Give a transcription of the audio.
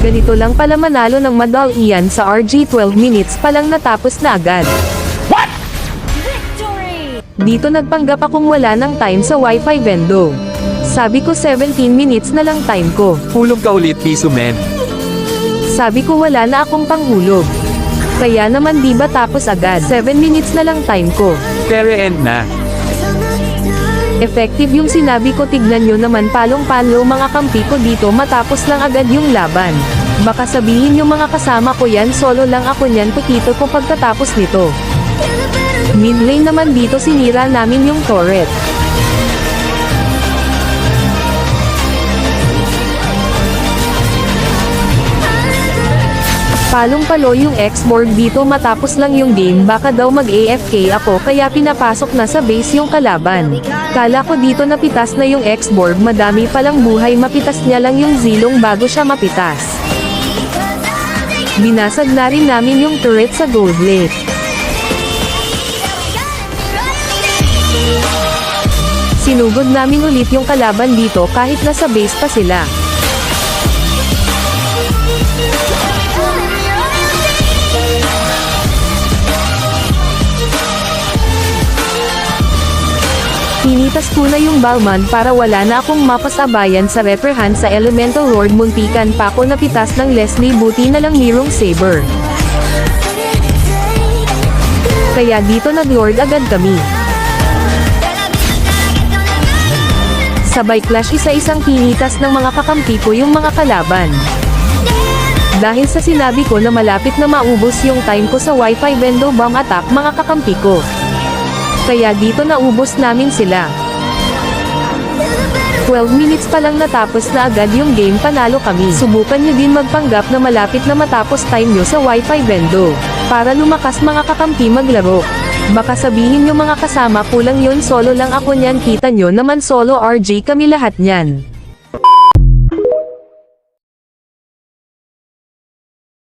Ganito lang pala manalo ng madalian sa RG, 12 minutes pa lang natapos na agad. Dito nagpanggap akong wala ng time sa wifi vendo. Sabi ko 17 minutes na lang time ko. Hulog ka ulit, piso men. Sabi ko wala na akong panghulog. Kaya naman di ba tapos agad, 7 minutes na lang time ko. Pero end na. Effective yung sinabi ko, tignan nyo naman palong-palo mga kampi ko dito matapos lang agad yung laban. Baka sabihin yung mga kasama ko yan solo lang ako nyan putito ko pagkatapos nito. Mid lane naman dito sinira namin yung turret. Palong-palo yung X-Borg dito matapos lang yung game, baka daw mag-AFK ako kaya pinapasok na sa base yung kalaban. Kala ko dito napitas na yung X-Borg, madami palang buhay, mapitas niya lang yung zilong bago siya mapitas. Binasag na rin namin yung turret sa gold lake. Sinugod namin ulit yung kalaban dito kahit nasa base pa sila. Pinitas ko na yung Balman para wala na akong mapasabayan sa referhan sa Elemental Lord. Muntikan pa ako napitas ng Leslie, buti na lang Mirrong Saber. Kaya dito nag-lord agad kami. Sabay clash, isa-isang pinitas ng mga kakampi ko yung mga kalaban. Dahil sa sinabi ko na malapit na maubos yung time ko sa wifi vendo bomb attack mga kakampi ko. Kaya dito naubos namin sila. 12 minutes pa lang natapos na agad yung game, panalo kami. Subukan nyo din magpanggap na malapit na matapos time nyo sa wifi vendo. Para lumakas mga kakampi maglaro. Baka sabihin nyo mga kasama kulang yun, solo lang ako nyan, kita nyo naman solo RG kami lahat nyan.